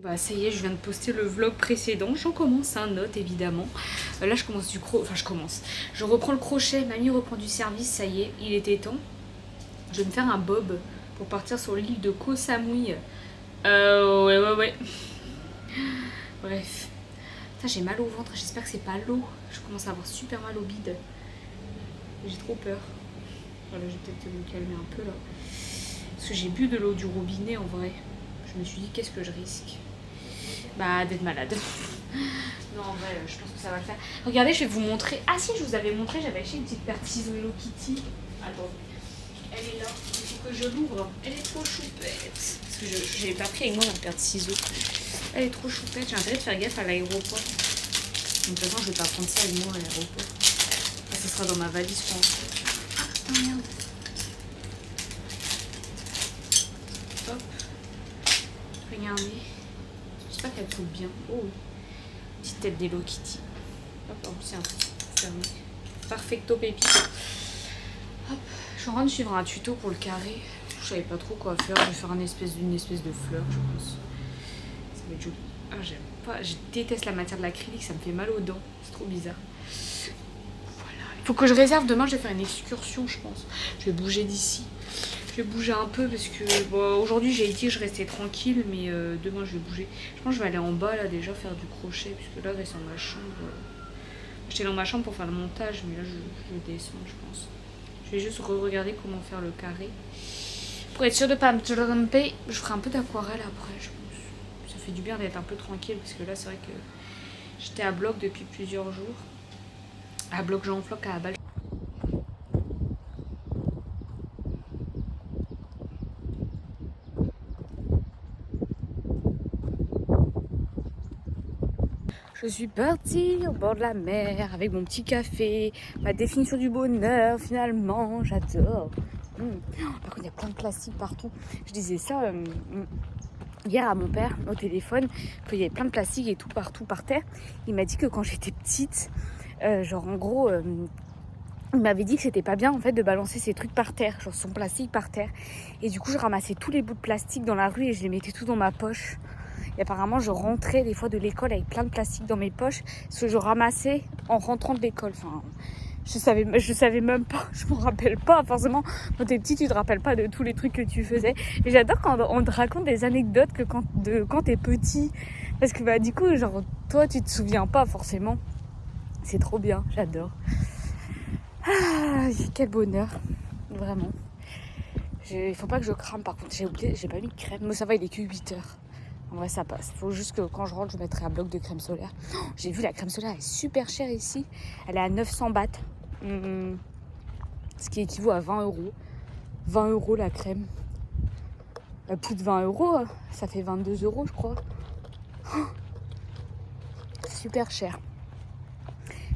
Bah ça y est, je viens de poster le vlog précédent, j'en commence un autre évidemment. Là je commence je reprends le crochet, mamie reprend du service, ça y est, il était temps. Je vais me faire un bob pour partir sur l'île de Koh Samui. Ouais. Bref. Putain, j'ai mal au ventre, j'espère que c'est pas l'eau. Je commence à avoir super mal au bide. J'ai trop peur. Voilà, je vais peut-être me calmer un peu là. Parce que j'ai bu de l'eau du robinet en vrai. Je me suis dit qu'est-ce que je risque. Bah d'être malade. Non en vrai je pense que ça va le faire. Regardez, je vais vous montrer. Ah si, je vous avais montré, j'avais acheté une petite paire de ciseaux Hello Kitty. Attends, elle est là, il faut que je l'ouvre. Elle est trop choupette. Parce que je l'ai pas pris avec moi ma paire de ciseaux. Elle est trop choupette, j'ai intérêt de faire gaffe à l'aéroport. De toute façon je vais pas prendre ça avec moi à l'aéroport. Ah, ça sera dans ma valise je pense. Ah putain merde. Hop. Regardez. J'espère qu'elle coule bien. Oh oui. Petite tête d'Hello Kitty. Hop, en plus c'est un truc fermé. Perfecto pépito. Hop. Je suis en train de suivre un tuto pour le carré. Je savais pas trop quoi faire. Je vais faire une espèce de fleur, je pense. Ça va être joli. Ah, j'aime pas. Je déteste la matière de l'acrylique. Ça me fait mal aux dents. C'est trop bizarre. Voilà. Il faut que je réserve. Demain, je vais faire une excursion, je pense. Je vais bouger d'ici. Je vais bouger un peu parce que bon, aujourd'hui j'ai dit que je restais tranquille, mais demain je vais bouger. Je pense que je vais aller en bas là déjà faire du crochet, puisque là je reste dans ma chambre. J'étais dans ma chambre pour faire le montage, mais là je vais descendre je pense. Je vais juste regarder comment faire le carré. Pour être sûre de ne pas me tromper, je ferai un peu d'aquarelle après je pense. Ça fait du bien d'être un peu tranquille, parce que là c'est vrai que j'étais à bloc depuis plusieurs jours. À bloc Jean Floc à Abal. Je suis partie au bord de la mer avec mon petit café, ma définition du bonheur finalement, j'adore. Par contre il y a plein de plastique partout. Je disais ça hier à mon père au téléphone, qu'il y avait plein de plastique et tout partout par terre. Il m'a dit que quand j'étais petite, genre en gros... il m'avait dit que c'était pas bien en fait de balancer ces trucs par terre, genre son plastique par terre. Et du coup je ramassais tous les bouts de plastique dans la rue et je les mettais tous dans ma poche. Et apparemment, je rentrais des fois de l'école avec plein de plastique dans mes poches, ce que je ramassais en rentrant de l'école. Enfin, je savais même pas, je m'en rappelle pas. Forcément, quand t'es petit, tu te rappelles pas de tous les trucs que tu faisais. Mais j'adore quand on te raconte des anecdotes que quand t'es petit. Parce que bah, du coup, genre, toi, tu te souviens pas forcément. C'est trop bien, j'adore. Ah, quel bonheur, vraiment. Il faut pas que je crame, par contre, j'ai oublié, j'ai pas mis de crème. Mais ça va, il est que 8h. En vrai, ça passe. Faut juste que quand je rentre, je mettrai un bloc de crème solaire. Oh, j'ai vu, la crème solaire est super chère ici. Elle est à 900 bahts. Ce qui équivaut à 20 euros. 20 euros la crème. Plus de 20 euros, ça fait 22 euros, je crois. Oh, super cher.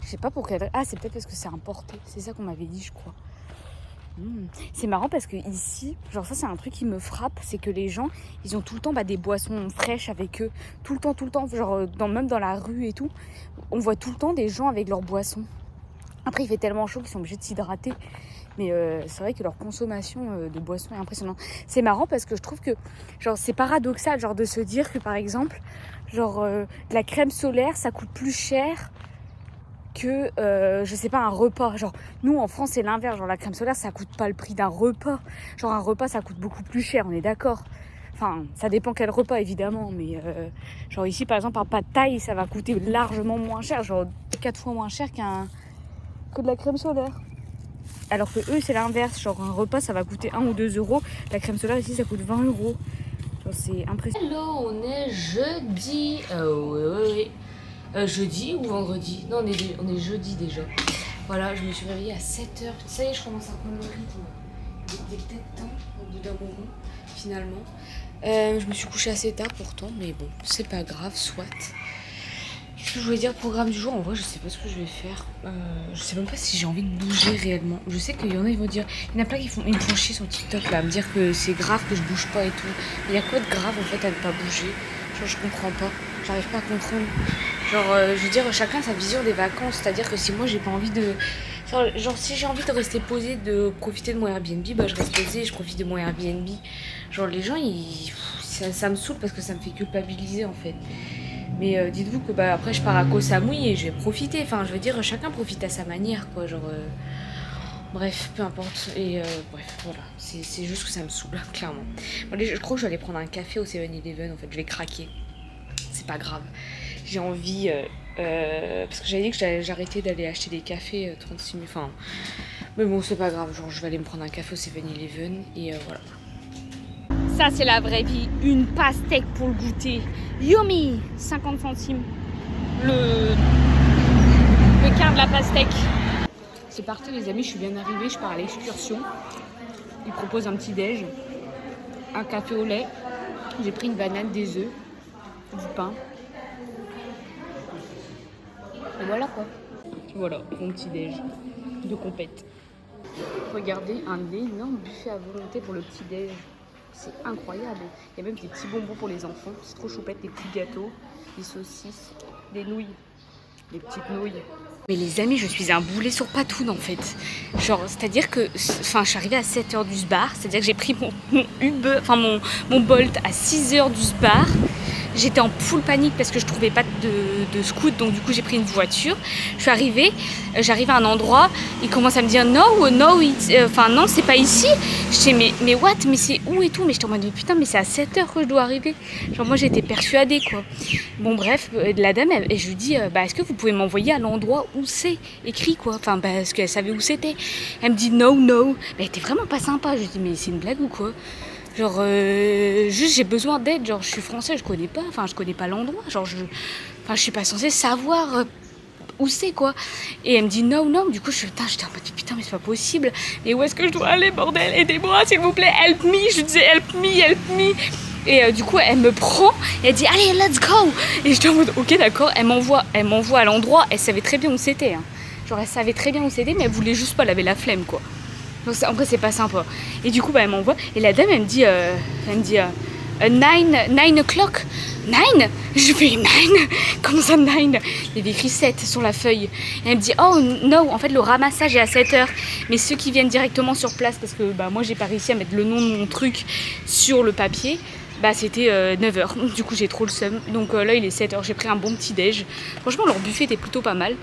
Je sais pas pour quelle... Ah, c'est peut-être parce que c'est importé. C'est ça qu'on m'avait dit, je crois. C'est marrant parce que ici, genre ça c'est un truc qui me frappe, c'est que les gens, ils ont tout le temps des boissons fraîches avec eux, tout le temps, genre même dans la rue et tout, on voit tout le temps des gens avec leurs boissons. Après il fait tellement chaud qu'ils sont obligés de s'hydrater, mais c'est vrai que leur consommation de boissons est impressionnante. C'est marrant parce que je trouve que genre c'est paradoxal genre de se dire que par exemple genre la crème solaire ça coûte plus cher que, je sais pas, un repas. Genre, nous, en France, c'est l'inverse. Genre, la crème solaire, ça coûte pas le prix d'un repas. Genre, un repas, ça coûte beaucoup plus cher, on est d'accord. Enfin, ça dépend quel repas, évidemment. Mais, genre, ici, par exemple, un pad thaï, ça va coûter largement moins cher. Genre, 4 fois moins cher que de la crème solaire. Alors que eux, c'est l'inverse. Genre, un repas, ça va coûter 1 ou 2 euros. La crème solaire, ici, ça coûte 20 euros. Genre, c'est impressionnant. Hello, on est jeudi. Oui. Jeudi ou vendredi? Non, on est jeudi déjà. Voilà, je me suis réveillée à 7h. Ça y est, je commence à prendre le rythme. Il était peut-être temps, au bout d'un moment, finalement. Je me suis couchée assez tard pourtant, mais bon, c'est pas grave, soit. Qu'est-ce que je voulais dire, programme du jour? En vrai, je sais pas ce que je vais faire. Je sais même pas si j'ai envie de bouger réellement. Je sais qu'il y en a, ils vont dire... Il y en a plein qui ils me font chier sur TikTok, là, à me dire que c'est grave que je bouge pas et tout. Il y a quoi de grave, en fait, à ne pas bouger? Genre, je comprends pas. J'arrive pas à comprendre. Genre, je veux dire, chacun a sa vision des vacances. C'est-à-dire que si moi, j'ai pas envie de... Genre, si j'ai envie de rester posée, de profiter de mon Airbnb, bah, je reste posée et je profite de mon Airbnb. Genre, les gens, ça me saoule parce que ça me fait culpabiliser en fait. Mais dites-vous que bah, après je pars à Koh Samui et je vais profiter. Enfin, je veux dire, chacun profite à sa manière, quoi. Genre, bref, peu importe. Et bref, voilà. C'est juste que ça me saoule, clairement. Bon, allez, je crois que je vais aller prendre un café au 7-Eleven. En fait, je vais craquer. C'est pas grave. J'ai envie. Parce que j'avais dit que j'arrêtais d'aller acheter des cafés 36 minutes. Enfin, mais bon, c'est pas grave. Genre, je vais aller me prendre un café au 7-Eleven. Et voilà. Ça, c'est la vraie vie. Une pastèque pour le goûter. Yummy 50 centimes. Le quart de la pastèque. C'est parti, les amis. Je suis bien arrivée. Je pars à l'excursion. Ils proposent un petit déj. Un café au lait. J'ai pris une banane, des œufs, du pain. Et voilà quoi. Voilà, mon petit déj de compète. Regardez, un énorme buffet à volonté pour le petit déj. C'est incroyable. Il y a même des petits bonbons pour les enfants. C'est trop choupette, des petits gâteaux, des saucisses, des nouilles, des petites nouilles. Mais les amis, je suis un boulet sur patoune en fait. Genre, c'est-à-dire que, enfin, je suis arrivée à 7h du SBAR. C'est-à-dire que j'ai pris mon Uber, enfin mon Bolt à 6h du SBAR. J'étais en full panique parce que je trouvais pas de scoot, donc du coup j'ai pris une voiture. Je suis arrivée, j'arrive à un endroit, il commence à me dire non, c'est pas ici. Je dis mais what, mais c'est où et tout. Mais je te dis putain, mais c'est à 7h que je dois arriver. Genre moi j'étais persuadée quoi. Bon bref, la dame, et je lui dis est-ce que vous pouvez m'envoyer à l'endroit où c'est écrit quoi. Enfin parce qu'elle savait où c'était. Elle me dit no. Mais elle était vraiment pas sympa. Je lui dis mais c'est une blague ou quoi. Genre, juste j'ai besoin d'aide, genre je suis française, je connais pas l'endroit, genre je suis pas censée savoir où c'est quoi. Et elle me dit non, du coup j'étais en mode putain mais c'est pas possible, et où est-ce que je dois aller bordel, aidez-moi s'il vous plaît, help me, je disais help me. Et du coup elle me prend, et elle dit allez let's go, et j'étais en mode ok d'accord, elle m'envoie à l'endroit, elle savait très bien où c'était, hein. Genre elle savait très bien où c'était, mais elle voulait juste pas, elle avait la flemme quoi. Donc en vrai c'est pas sympa. Et du coup elle m'envoie et la dame elle me dit 9 o'clock. 9? Je fais 9? Comment ça 9? Il y avait écrit 7 sur la feuille. Et elle me dit oh no, en fait le ramassage est à 7h. Mais ceux qui viennent directement sur place, parce que moi j'ai pas réussi à mettre le nom de mon truc sur le papier, c'était 9h. Du coup j'ai trop le seum. Donc là il est 7h, j'ai pris un bon petit déj. Franchement leur buffet était plutôt pas mal.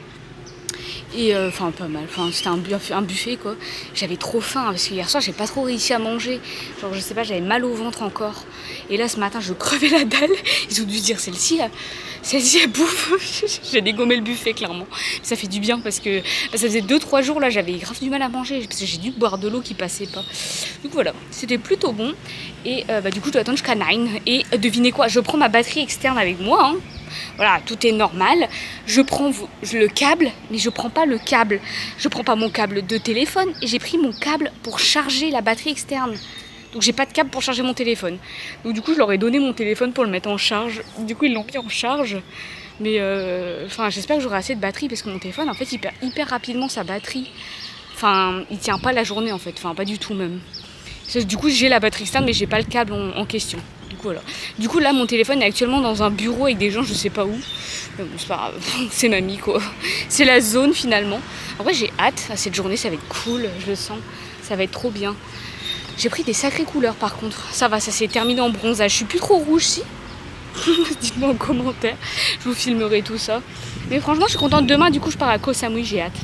Et pas mal, c'était un buffet quoi. J'avais trop faim parce que hier soir j'ai pas trop réussi à manger. Genre je sais pas, j'avais mal au ventre encore. Et là ce matin je crevais la dalle. Ils ont dû se dire celle-ci elle bouffe. J'ai dégommé le buffet clairement. Ça fait du bien parce que ça faisait 2-3 jours là j'avais grave du mal à manger. Parce que j'ai dû boire de l'eau qui passait pas. Donc voilà, c'était plutôt bon. Et du coup je dois attendre jusqu'à 9. Et devinez quoi, je prends ma batterie externe avec moi, hein. Voilà, tout est normal. Je prends le câble, mais je prends pas le câble. Je prends pas mon câble de téléphone et j'ai pris mon câble pour charger la batterie externe. Donc j'ai pas de câble pour charger mon téléphone. Donc du coup je leur ai donné mon téléphone pour le mettre en charge. Du coup ils l'ont mis en charge. Mais j'espère que j'aurai assez de batterie parce que mon téléphone en fait il perd hyper rapidement sa batterie. Enfin il tient pas la journée en fait, pas du tout même. Du coup j'ai la batterie externe mais j'ai pas le câble en question. Voilà. Du coup là mon téléphone est actuellement dans un bureau avec des gens je sais pas où. Mais bon c'est pas grave, c'est mamie quoi. C'est la zone finalement. En vrai j'ai hâte à cette journée, ça va être cool, je le sens. Ça va être trop bien. J'ai pris des sacrées couleurs par contre. Ça va, ça s'est terminé en bronzage. Je suis plus trop rouge si. Dites-moi en commentaire. Je vous filmerai tout ça. Mais franchement je suis contente. Demain du coup je pars à Koh Samui, j'ai hâte.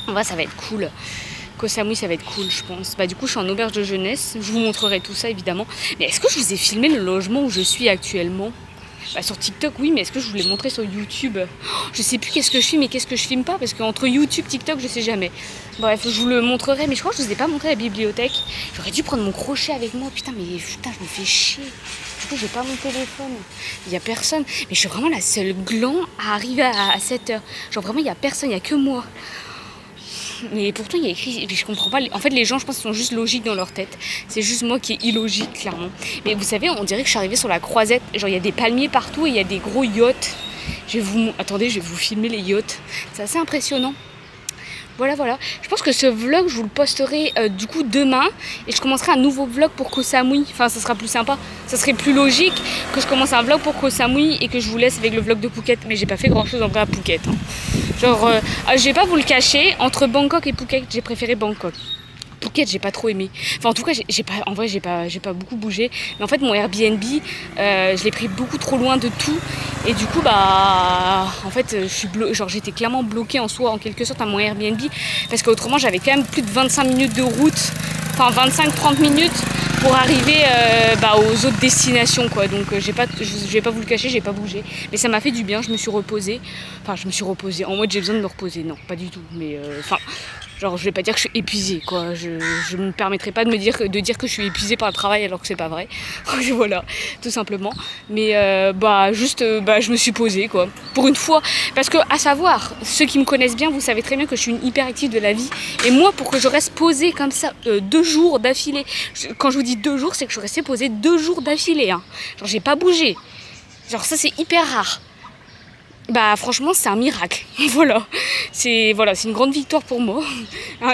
En vrai ça va être cool. Koh Samui ça va être cool je pense. Du coup je suis en auberge de jeunesse, je vous montrerai tout ça évidemment. Mais est-ce que je vous ai filmé le logement où je suis actuellement? Sur TikTok oui, mais est-ce que je vous l'ai montré sur YouTube? Je sais plus qu'est-ce que je filme et qu'est-ce que je filme pas, parce qu'entre YouTube, TikTok, je sais jamais. Bref, je vous le montrerai, mais je crois que je vous ai pas montré la bibliothèque. J'aurais dû prendre mon crochet avec moi, putain, je me fais chier. Du coup, j'ai pas mon téléphone. Il y a personne. Mais je suis vraiment la seule gland à arriver à 7h. Genre vraiment, il y a personne, il y a que moi. Mais pourtant il y a écrit, je comprends pas. En fait les gens je pense qu'ils sont juste logiques dans leur tête. C'est juste moi qui est illogique clairement. Mais vous savez on dirait que je suis arrivée sur la croisette. Genre il y a des palmiers partout et il y a des gros yachts. Attendez, je vais vous filmer les yachts. C'est assez impressionnant. Voilà. Je pense que ce vlog, je vous le posterai du coup demain. Et je commencerai un nouveau vlog pour Koh Samui. Enfin, ça sera plus sympa. Ça serait plus logique que je commence un vlog pour Koh Samui et que je vous laisse avec le vlog de Phuket. Mais j'ai pas fait grand chose en vrai à Phuket. Hein. Genre, je vais pas vous le cacher. Entre Bangkok et Phuket, j'ai préféré Bangkok. Phuket, j'ai pas trop aimé. Enfin, en tout cas, en vrai, j'ai pas beaucoup bougé. Mais en fait, mon Airbnb, je l'ai pris beaucoup trop loin de tout. Et du coup, en fait, j'étais clairement bloquée en soi, en quelque sorte, à mon Airbnb. Parce qu'autrement, j'avais quand même plus de 25 minutes de route. Enfin, 25-30 minutes pour arriver aux autres destinations, quoi. Donc, je vais pas vous le cacher, j'ai pas bougé. Mais ça m'a fait du bien, je me suis reposée. Enfin, je me suis reposée. En mode, j'ai besoin de me reposer. Non, pas du tout. Mais, genre, je vais pas dire que je suis épuisée, quoi. Je me permettrai pas de dire que je suis épuisée par le travail alors que c'est pas vrai. Voilà, tout simplement. Mais je me suis posée, quoi. Pour une fois. Parce que, à savoir, ceux qui me connaissent bien, vous savez très bien que je suis une hyperactive de la vie. Et moi, pour que je reste posée comme ça 2 jours d'affilée, quand je vous dis 2 jours, c'est que je restais posée 2 jours d'affilée. Hein. Genre, j'ai pas bougé. Genre, ça, c'est hyper rare. Franchement, c'est un miracle. Voilà, c'est une grande victoire pour moi,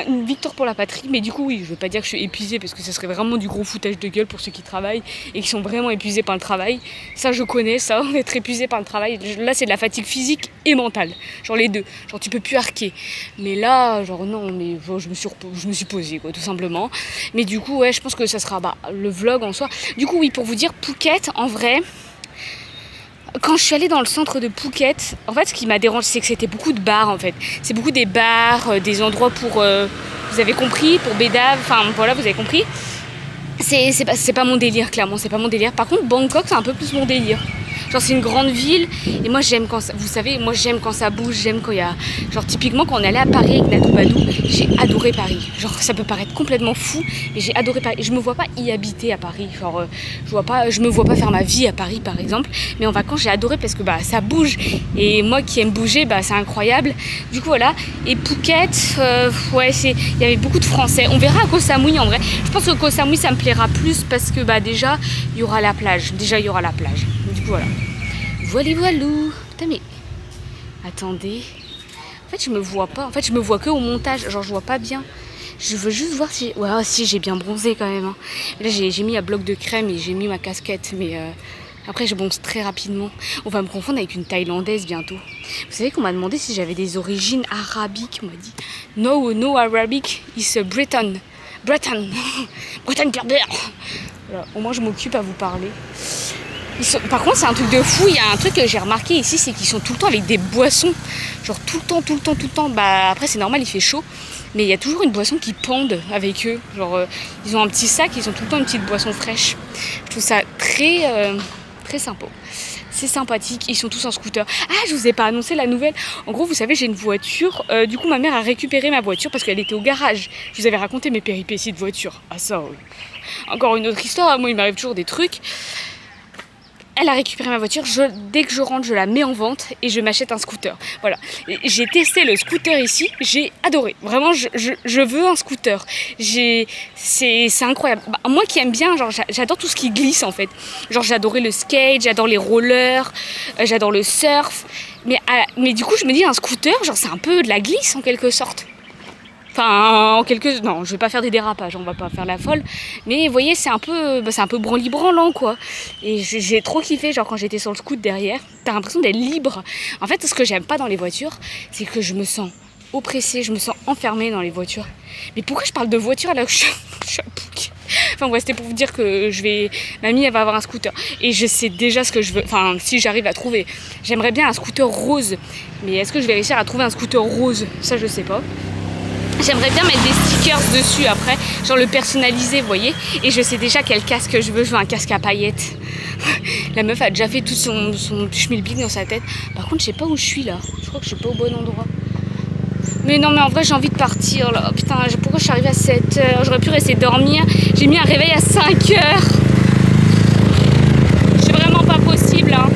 une victoire pour la patrie. Mais du coup, oui, je veux pas dire que je suis épuisée parce que ça serait vraiment du gros foutage de gueule pour ceux qui travaillent et qui sont vraiment épuisés par le travail. Ça, je connais ça, être épuisé par le travail. Là, c'est de la fatigue physique et mentale, genre les deux. Genre, tu peux plus arquer. Mais là, genre non, mais je me suis posée, quoi, tout simplement. Mais du coup, ouais, je pense que ça sera le vlog en soi. Du coup, oui, pour vous dire, Phuket, en vrai. Quand je suis allée dans le centre de Phuket, en fait, ce qui m'a dérangé, c'est que c'était beaucoup de bars, en fait. C'est beaucoup des bars, des endroits pour, vous avez compris, pour bédave, enfin, voilà, vous avez compris. C'est pas mon délire, clairement, c'est pas mon délire. Par contre, Bangkok, c'est un peu plus mon délire. Genre, c'est une grande ville, et moi, j'aime quand ça, vous savez, moi, j'aime quand ça bouge, j'aime quand il y a... Genre, typiquement, quand on est allé à Paris avec Natou Badou, j'ai adoré Paris. Genre, ça peut paraître complètement fou, mais j'ai adoré Paris. Je me vois pas y habiter à Paris, genre, je me vois pas faire ma vie à Paris, par exemple. Mais en vacances, j'ai adoré parce que, ça bouge. Et moi qui aime bouger, c'est incroyable. Du coup, voilà. Et Phuket, ouais, il y avait beaucoup de Français. On verra à Koh Samui, en vrai. Je pense que Koh Samui, ça me plaira plus parce que, déjà, il y aura la plage. Du coup, voilà. Voilou. Putain, mais... Attendez. En fait, je me vois pas. En fait, je me vois que au montage. Genre, je vois pas bien. Je veux juste voir si... Ouais, si, j'ai bien bronzé quand même. Hein. Là, j'ai mis un bloc de crème et j'ai mis ma casquette. Mais après, je bronze très rapidement. On va me confondre avec une Thaïlandaise bientôt. Vous savez qu'on m'a demandé si j'avais des origines arabiques. On m'a dit... No Arabic, it's a Breton. Breton Berber. Voilà, au moins, je m'occupe à vous parler. Par contre, c'est un truc de fou. Il y a un truc que j'ai remarqué ici, c'est qu'ils sont tout le temps avec des boissons. Genre tout le temps. Après, c'est normal, il fait chaud. Mais il y a toujours une boisson qui pende avec eux. Genre, ils ont un petit sac, ils ont tout le temps une petite boisson fraîche. Je trouve ça très sympa. C'est sympathique. Ils sont tous en scooter. Ah, je vous ai pas annoncé la nouvelle. En gros, vous savez, j'ai une voiture. Du coup, ma mère a récupéré ma voiture parce qu'elle était au garage. Je vous avais raconté mes péripéties de voiture. Ah ça, encore une autre histoire. Moi, il m'arrive toujours des trucs. Elle a récupéré ma voiture, dès que je rentre, je la mets en vente et je m'achète un scooter. Voilà. J'ai testé le scooter ici, j'ai adoré. Vraiment, je veux un scooter. C'est incroyable. Moi qui aime bien, genre, j'adore tout ce qui glisse en fait. Genre, j'adorais le skate, j'adore les rollers, j'adore le surf. Mais du coup, je me dis, un scooter, genre, c'est un peu de la glisse en quelque sorte. Enfin, non, je vais pas faire des dérapages, on va pas faire la folle. Mais vous voyez, c'est un peu branli-branlant, quoi. Et j'ai trop kiffé, genre quand j'étais sur le scoot derrière, t'as l'impression d'être libre. En fait, ce que j'aime pas dans les voitures, c'est que je me sens oppressée, je me sens enfermée dans les voitures. Mais pourquoi je parle de voiture alors que je suis à Phuket ? Enfin, ouais, c'était pour vous dire que mamie, elle va avoir un scooter. Et je sais déjà ce que je veux, enfin, si j'arrive à trouver. J'aimerais bien un scooter rose. Mais est-ce que je vais réussir à trouver un scooter rose ? Ça, je sais pas. J'aimerais bien mettre des stickers dessus après, genre le personnaliser, vous voyez. Et je sais déjà quel casque je veux un casque à paillettes. La meuf a déjà fait tout son schmilblick dans sa tête. Par contre, je sais pas où je suis là. Je crois que je suis pas au bon endroit. Mais non, mais en vrai, j'ai envie de partir là. Putain, pourquoi je suis arrivée à 7h ? J'aurais pu rester dormir. J'ai mis un réveil à 5h. C'est vraiment pas possible, hein.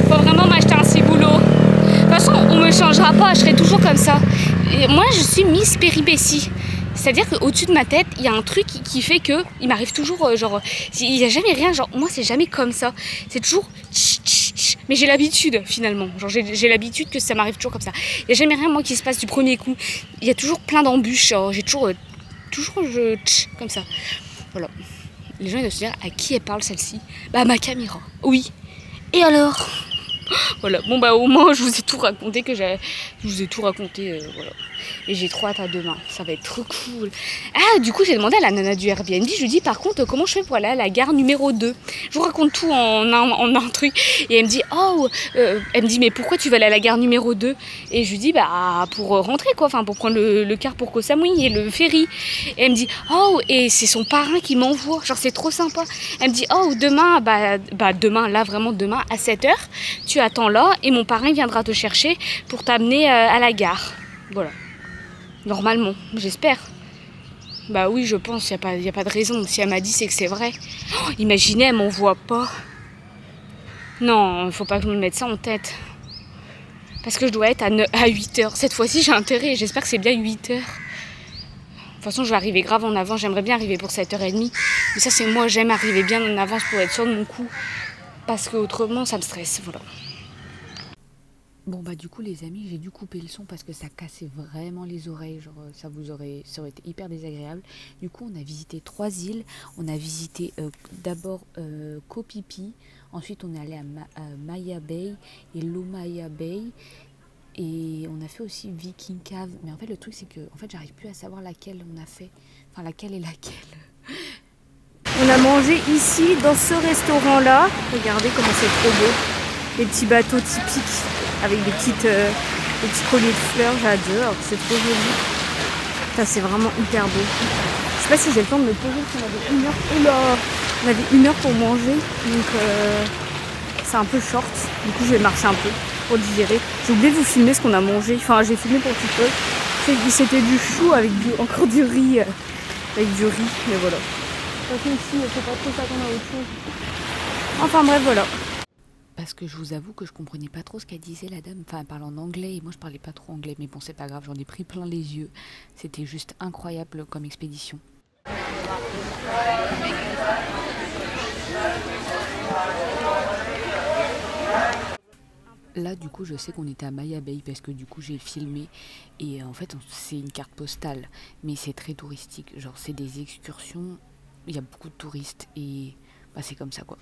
Faut vraiment m'acheter un ciboulot. De toute façon, on me changera pas, je serai toujours comme ça. Et moi, je suis Miss Péripétie. C'est-à-dire qu'au-dessus de ma tête, il y a un truc qui fait que il m'arrive toujours, genre, il n'y a jamais rien, genre, moi, c'est jamais comme ça. C'est toujours mais j'ai l'habitude, finalement. Genre, j'ai l'habitude que ça m'arrive toujours comme ça. Il n'y a jamais rien, moi, qui se passe du premier coup. Il y a toujours plein d'embûches, genre, j'ai toujours comme ça. Voilà. Les gens, ils doivent se dire, à qui elle parle, celle-ci ? Bah, à ma caméra. Oui. Et alors ? Voilà, bon bah au moins je vous ai tout raconté voilà. Et j'ai trop hâte à demain, ça va être trop cool. Ah, du coup j'ai demandé à la nana du Airbnb, je lui dis par contre comment je fais pour aller à la gare numéro 2. Je vous raconte tout en un truc. Et elle me dit, elle me dit mais pourquoi tu vas aller à la gare numéro 2? Et je lui dis bah pour rentrer quoi, enfin pour prendre le car pour Koh Samui et le ferry. Et elle me dit et c'est son parrain qui m'envoie, genre c'est trop sympa. Elle me dit demain, demain, là vraiment demain à 7h, tu attends là et mon parrain viendra te chercher pour t'amener à la gare. Voilà. Normalement, j'espère. Bah oui, je pense, y a pas de raison. Si elle m'a dit, c'est que c'est vrai. Imaginez, elle m'envoie pas. Non, faut pas que je me mette ça en tête. Parce que je dois être à 8h. Cette fois-ci, j'ai intérêt. J'espère que c'est bien 8h. De toute façon, je vais arriver grave en avance. J'aimerais bien arriver pour 7h30. Mais ça, c'est moi. J'aime arriver bien en avance pour être sûre de mon coup. Parce que autrement, ça me stresse. Voilà. Bon bah du coup les amis, j'ai dû couper le son parce que ça cassait vraiment les oreilles, genre ça aurait été hyper désagréable. Du coup on a visité 3 îles, on a visité d'abord Koh Phi Phi, ensuite on est allé à Maya Bay et Lomaya Bay et on a fait aussi Viking Cave. Mais en fait le truc c'est que j'arrive plus à savoir laquelle on a fait, enfin laquelle est laquelle. On a mangé ici dans ce restaurant là, regardez comment c'est trop beau, les petits bateaux typiques. Avec des petits colliers de fleurs, j'adore, c'est trop joli. Ça c'est vraiment hyper beau. Je sais pas si j'ai le temps de me poser, parce qu'on avait 1 heure. Oula, on avait 1 heure pour manger, donc c'est un peu short. Du coup je vais marcher un peu pour digérer. J'ai oublié de vous filmer ce qu'on a mangé. Enfin j'ai filmé pour TikTok. C'était du chou avec encore du riz. Avec du riz, mais voilà. De toute façon ici, c'est pas trop ça qu'on a autre chose. Enfin bref, voilà. Parce que je vous avoue que je comprenais pas trop ce qu'elle disait la dame, enfin elle parle en anglais et moi je parlais pas trop anglais, mais bon c'est pas grave, j'en ai pris plein les yeux, c'était juste incroyable comme expédition. Là du coup je sais qu'on était à Maya Bay parce que du coup j'ai filmé et en fait c'est une carte postale mais c'est très touristique, genre c'est des excursions, il y a beaucoup de touristes et bah c'est comme ça quoi.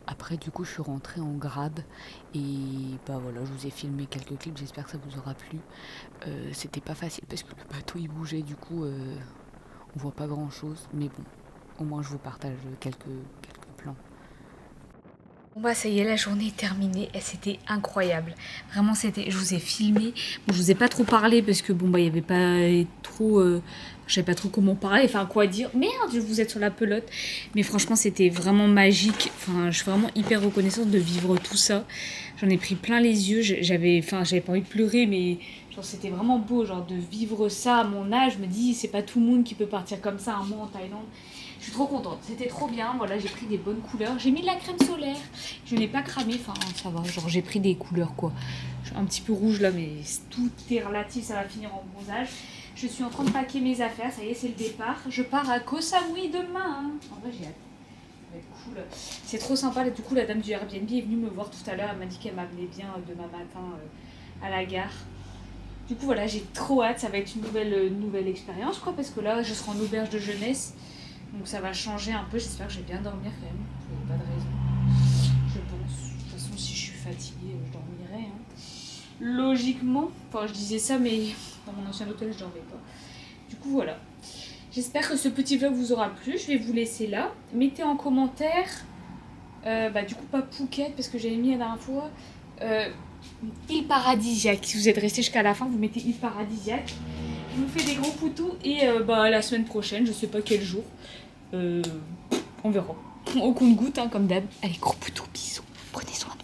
Après du coup je suis rentrée en grab et bah voilà, je vous ai filmé quelques clips, j'espère que ça vous aura plu. C'était pas facile parce que le bateau il bougeait, du coup on voit pas grand chose, mais bon, au moins je vous partage quelques plans. Bon bah ça y est, la journée est terminée et c'était incroyable. Vraiment je vous ai filmé, bon, je vous ai pas trop parlé parce que bon bah il y avait pas trop, je savais pas trop comment parler, enfin quoi dire. Merde, vous êtes sur la pelote. Mais franchement c'était vraiment magique, enfin je suis vraiment hyper reconnaissante de vivre tout ça. J'en ai pris plein les yeux, j'avais pas envie de pleurer mais genre c'était vraiment beau, genre de vivre ça à mon âge. Je me dis c'est pas tout le monde qui peut partir comme ça un mois en Thaïlande. Je suis trop contente, c'était trop bien, voilà, j'ai pris des bonnes couleurs, j'ai mis de la crème solaire, je n'ai pas cramé, enfin ça va, genre j'ai pris des couleurs quoi, un petit peu rouge là mais tout est relatif, ça va finir en bronzage. Je suis en train de paquer mes affaires, ça y est c'est le départ, je pars à Koh Samui demain, hein. En vrai j'ai hâte, ça va être cool, c'est trop sympa, du coup la dame du Airbnb est venue me voir tout à l'heure, elle m'a dit qu'elle m'amenait bien demain matin à la gare. Du coup voilà, j'ai trop hâte, ça va être une nouvelle expérience quoi, parce que là je serai en auberge de jeunesse. Donc ça va changer un peu, j'espère que je vais bien dormir quand même, il n'y a pas de raison, je pense. De toute façon si je suis fatiguée, je dormirai. Hein. Logiquement, enfin je disais ça mais dans mon ancien hôtel je dormais pas. Du coup voilà, j'espère que ce petit vlog vous aura plu, je vais vous laisser là. Mettez en commentaire, du coup pas Phuket parce que j'avais mis la dernière fois, île paradisiaque. Si vous êtes resté jusqu'à la fin, vous mettez île paradisiaque. Je vous fais des gros poutous et la semaine prochaine, je sais pas quel jour. On verra. Au compte-goutte, hein, comme d'hab. Allez, gros poutous, bisous. Prenez soin de vous.